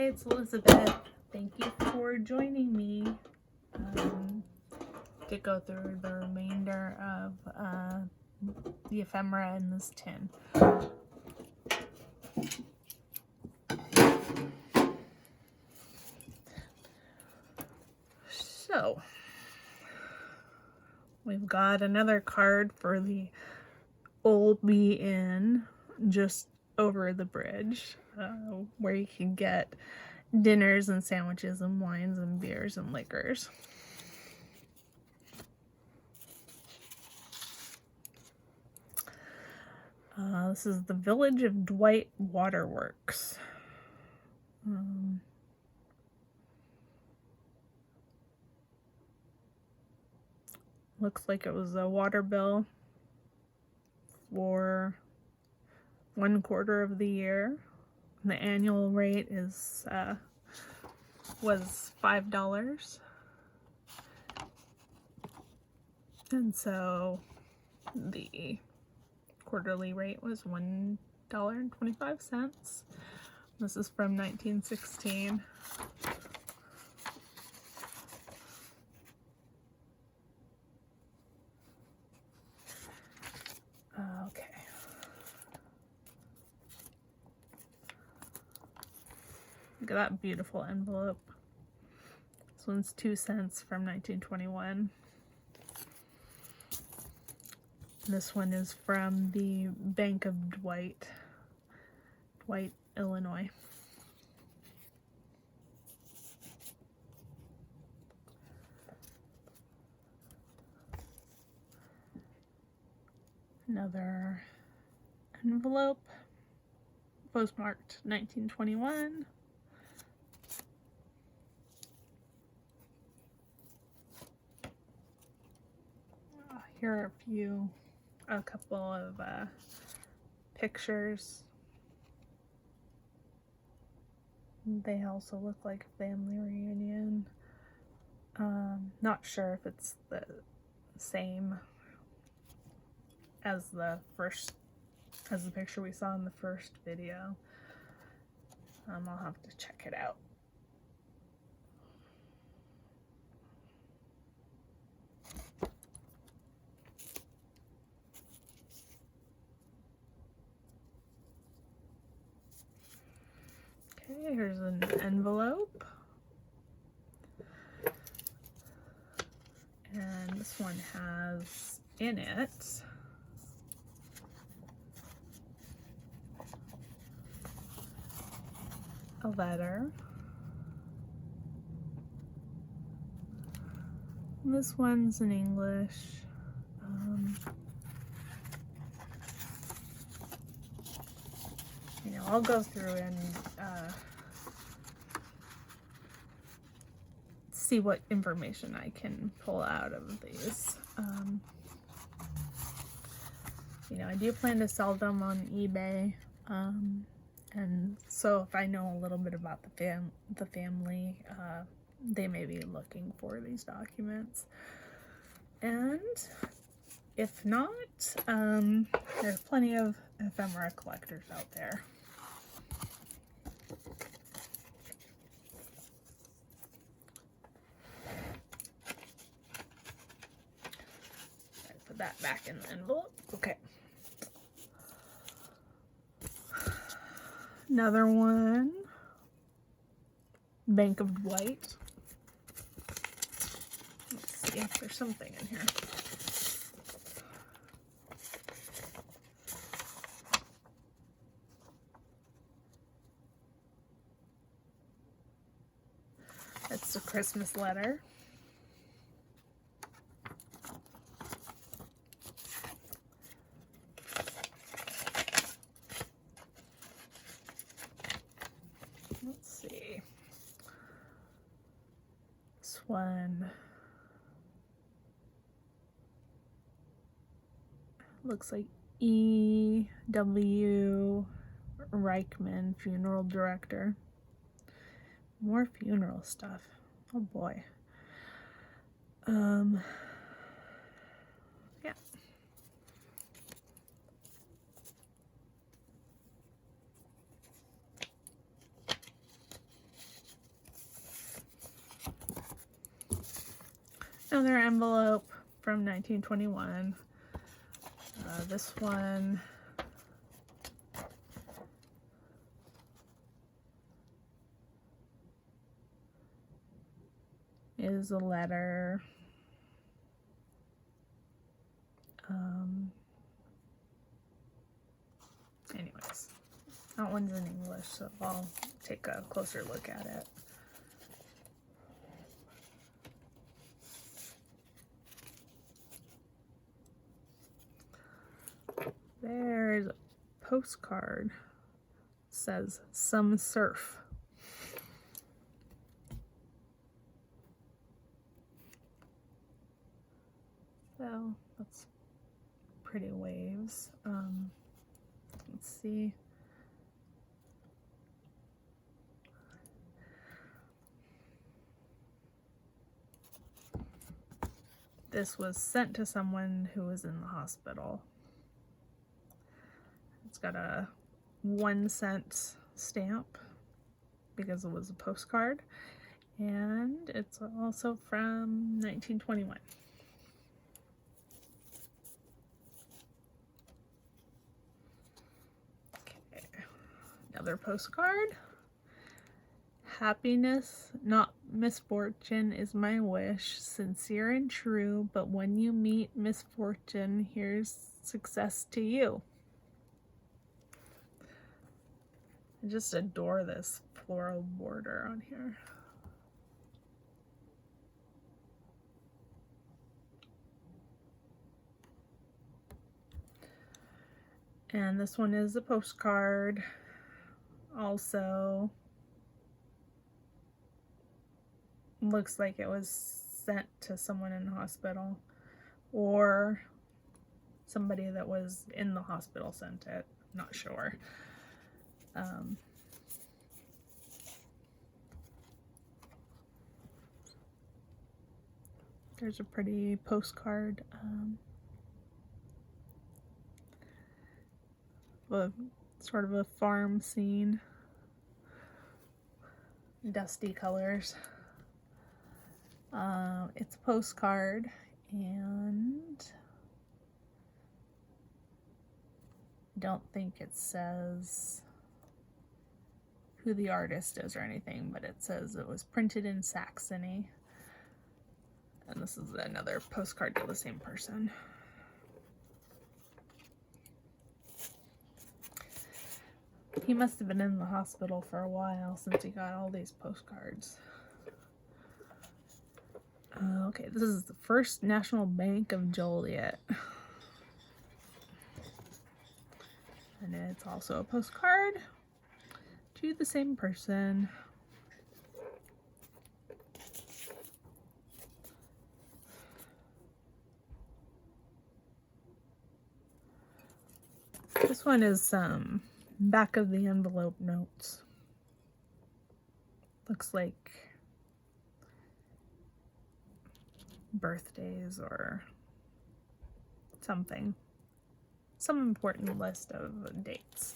Hi, it's Elizabeth. Thank you for joining me to go through the remainder of the ephemera in this tin. So, we've got another card for the Old Bee Inn just over the bridge, where you can get dinners and sandwiches and wines and beers and liquors. This is the Village of Dwight Waterworks. Looks like it was a water bill for 1/4 of the year. The annual rate is was $5, and so the quarterly rate was $1.25. This is from 1916. Okay. Look at that beautiful envelope. This one's 2 cents from 1921. This one is from the Bank of Dwight, Illinois. Another envelope, postmarked 1921. Here are a couple of pictures. They also look like a family reunion. Not sure if it's the same as the picture we saw in the first video. I'll have to check it out. Okay, here's an envelope. And this one has in it a letter. This one's in English. I'll go through and see what information I can pull out of these. I do plan to sell them on eBay, and so if I know a little bit about the family, they may be looking for these documents. And if not, there's plenty of ephemera collectors out there. Put that back in the envelope. Okay. Another one. Bank of Dwight. Let's see if there's something in here. It's a Christmas letter. Let's see. This one looks like E.W. Reichman, funeral director. More funeral stuff. Oh boy. Yeah. another envelope from 1921. This one is a letter. Anyways, that one's in English, so I'll take a closer look at it. There's a postcard. It says some surf. So that's pretty waves. Let's see. This was sent to someone who was in the hospital. It's got a 1-cent stamp because it was a postcard, and it's also from 1921. Okay, another postcard. Happiness, not misfortune, is my wish, sincere and true, but when you meet misfortune, here's success to you. I just adore this floral border on here. And this one is a postcard also. Looks like it was sent to someone in the hospital, or somebody that was in the hospital sent it. Not sure. There's a pretty postcard. Sort of a farm scene. Dusty colors. It's a postcard, and I don't think it says who the artist is or anything, but it says it was printed in Saxony. And this is another postcard to the same person. He must have been in the hospital for a while since he got all these postcards. Okay, this is the First National Bank of Joliet. And it's also a postcard to the same person. This one is back of the envelope notes. Looks like birthdays or something. Some important list of dates.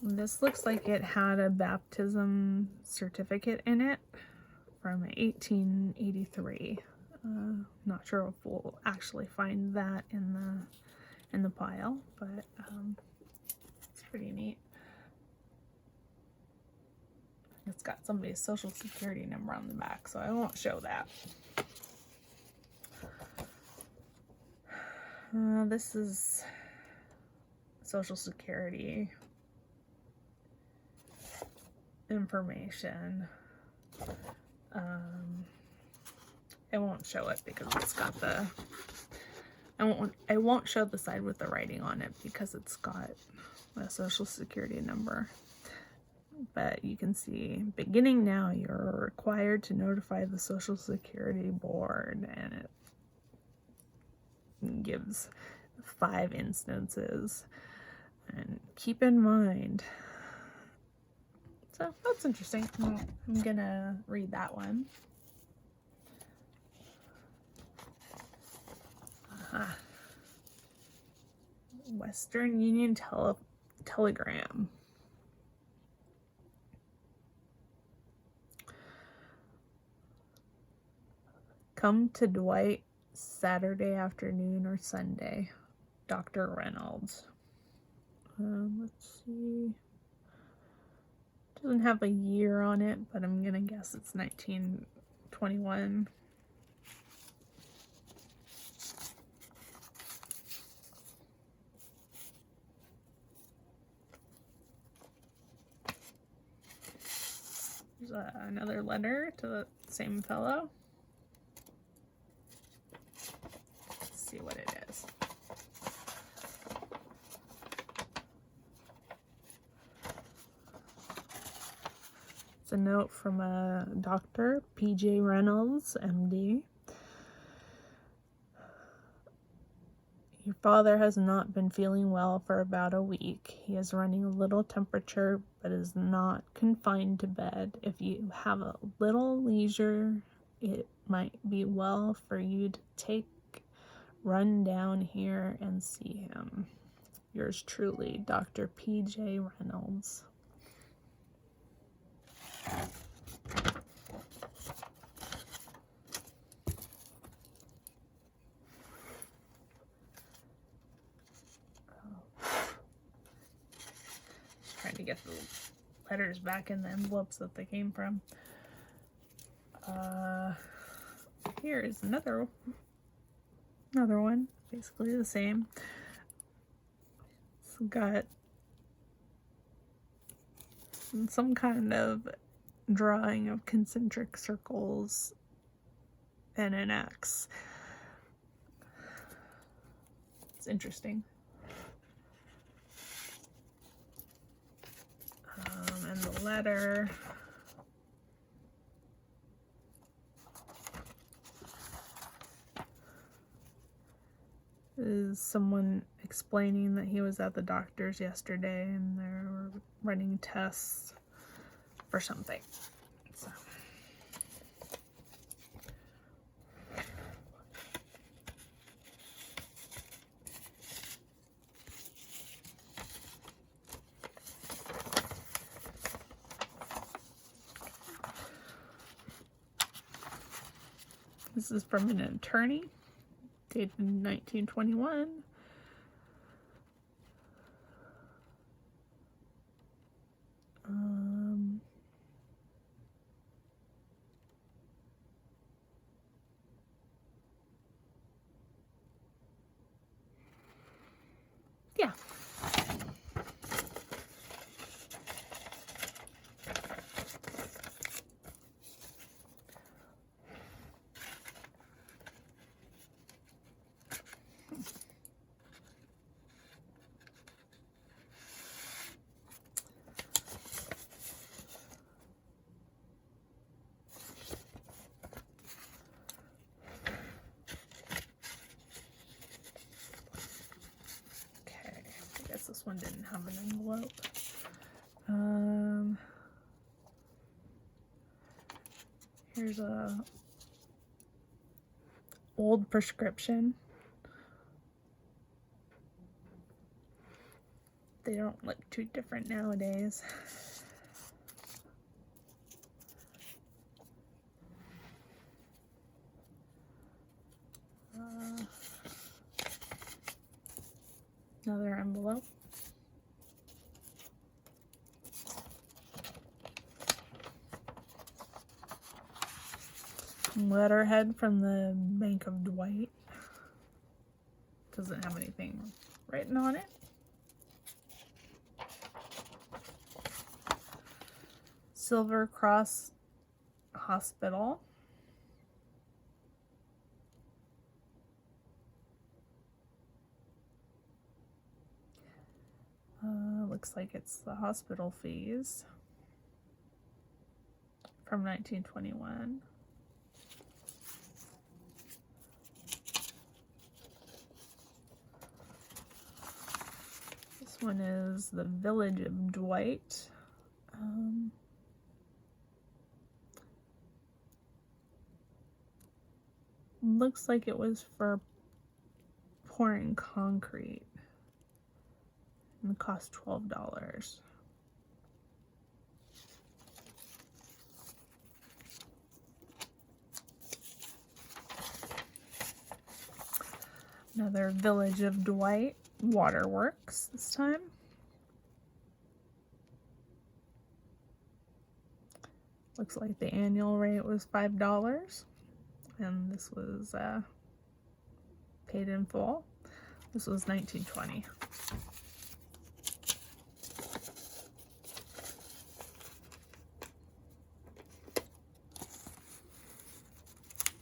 This looks like it had a baptism certificate in it from 1883. Not sure if we'll actually find that in the pile, but it's pretty neat. It's got somebody's social security number on the back, so I won't show that. This is social security information. I won't show it because it's got the I won't show the side with the writing on it because it's got a social security number. But you can see, beginning now, you're required to notify the Social Security Board, and it gives 5 instances. And keep in mind. So that's interesting. I'm gonna read that one. Western Union Telegram. Come to Dwight Saturday afternoon or Sunday. Dr. Reynolds. Let's see. Doesn't have a year on it, but I'm gonna guess it's 1921. There's another letter to the same fellow. Let's see what it is. It's a note from a doctor, P.J. Reynolds, MD. Your father has not been feeling well for about a week. He is running a little temperature, but is not confined to bed. If you have a little leisure, it might be well for you to run down here and see him. Yours truly, Dr. P.J. Reynolds. Trying to get the letters back in the envelopes that they came from. Here is another one, basically the same. It's got some kind of drawing of concentric circles and an X. It's interesting. And the letter is someone explaining that he was at the doctor's yesterday and they're running tests for something. So. This is from an attorney, dated in 1921. Yeah. This one didn't have an envelope. Here's a old prescription. They don't look too different nowadays. Another envelope. Letterhead from the Bank of Dwight. Doesn't have anything written on it. Silver Cross Hospital. Looks like it's the hospital fees from 1921. This one is the Village of Dwight. Looks like it was for pouring concrete. and it cost $12. Another Village of Dwight Waterworks this time. Looks like the annual rate was $5, and this was paid in full. This was $19.20.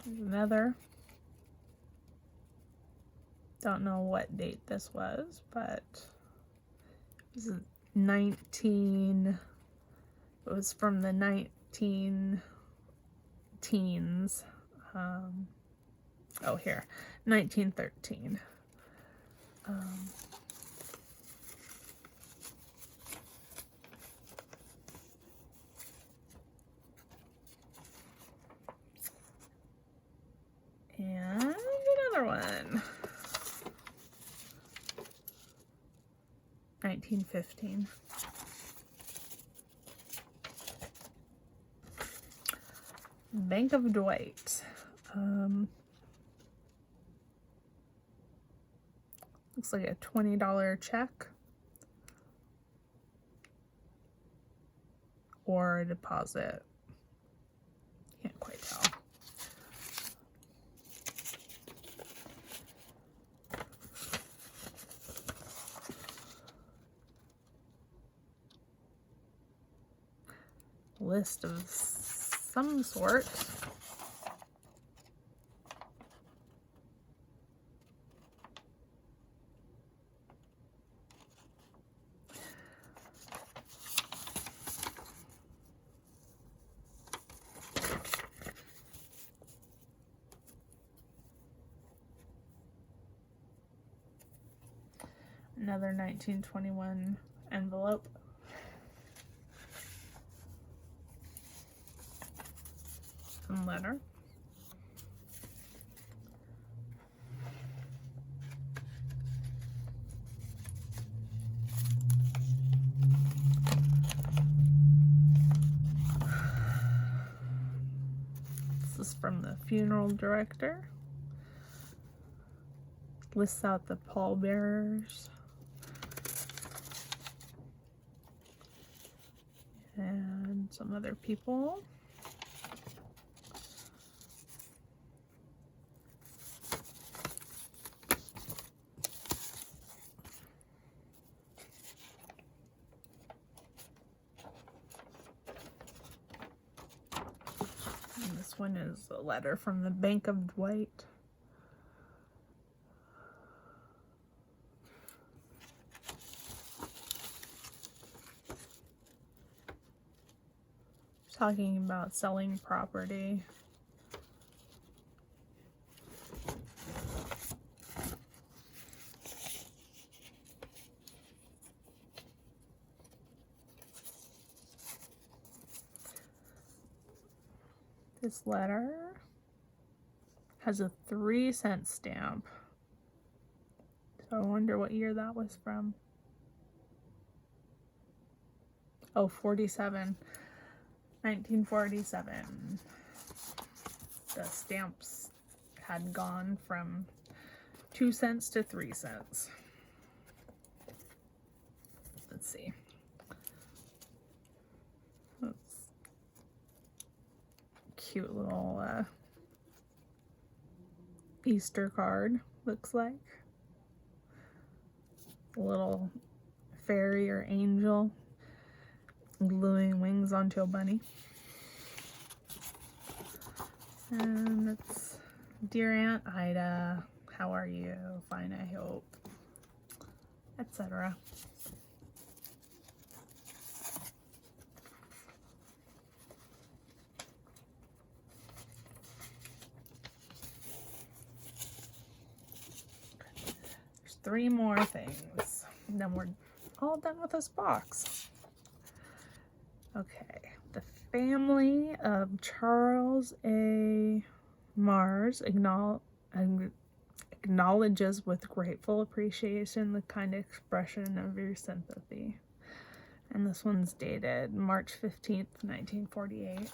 There's another. Don't know what date this was, but this is 19. It was from the 19 teens. Oh, here, 1913. And another one. 1915. Bank of Dwight. Looks like a $20 check or a deposit. Can't quite tell. List of some sort. Another 1921 envelope. And letter. This is from the funeral director. Lists out the pallbearers. And some other people. And this one is a letter from the Bank of Dwight. Talking about selling property. This letter has a 3-cent stamp. So I wonder what year that was from. Oh, 47. 1947. The stamps had gone from 2 cents to 3 cents. Let's see. That's cute little Easter card, looks like. A little fairy or angel gluing wings onto a bunny. And it's, Dear Aunt Ida, how are you? Fine, I hope. Etc. There's 3 more things, and then we're all done with this box. Okay, the family of Charles A. Mars acknowledges with grateful appreciation the kind expression of your sympathy. And this one's dated March 15th, 1948.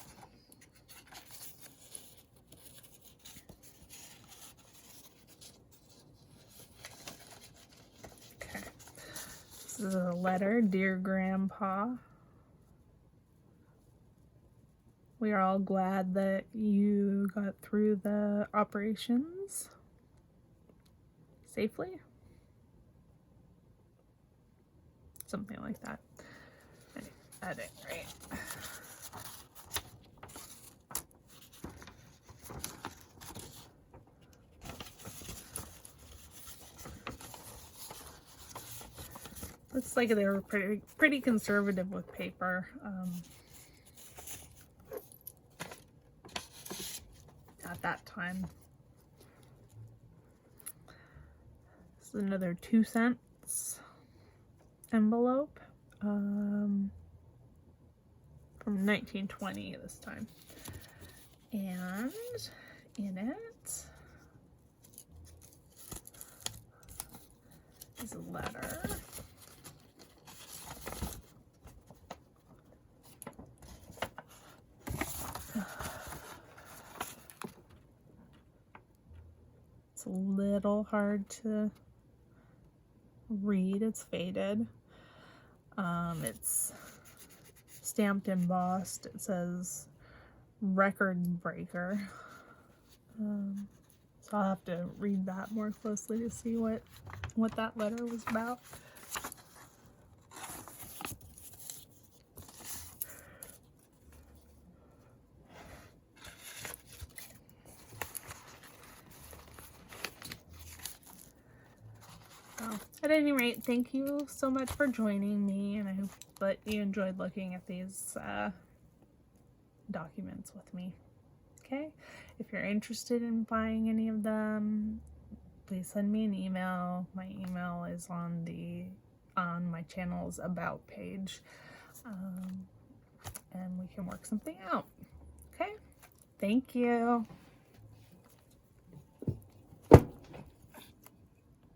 Okay. This is a letter. Dear Grandpa, we are all glad that you got through the operations safely. Something like that. Edit, right? Looks like they were pretty conservative with paper. At that time. This is another 2 cents envelope. From 1920 this time. And in it is a letter. It's a little hard to read. It's faded. It's stamped embossed. It says record breaker. So I'll have to read that more closely to see what that letter was about. So, at any rate, thank you so much for joining me, and I hope that you enjoyed looking at these documents with me. Okay, if you're interested in buying any of them, please send me an email. My email is on my channel's about page, and we can work something out. Okay, thank you.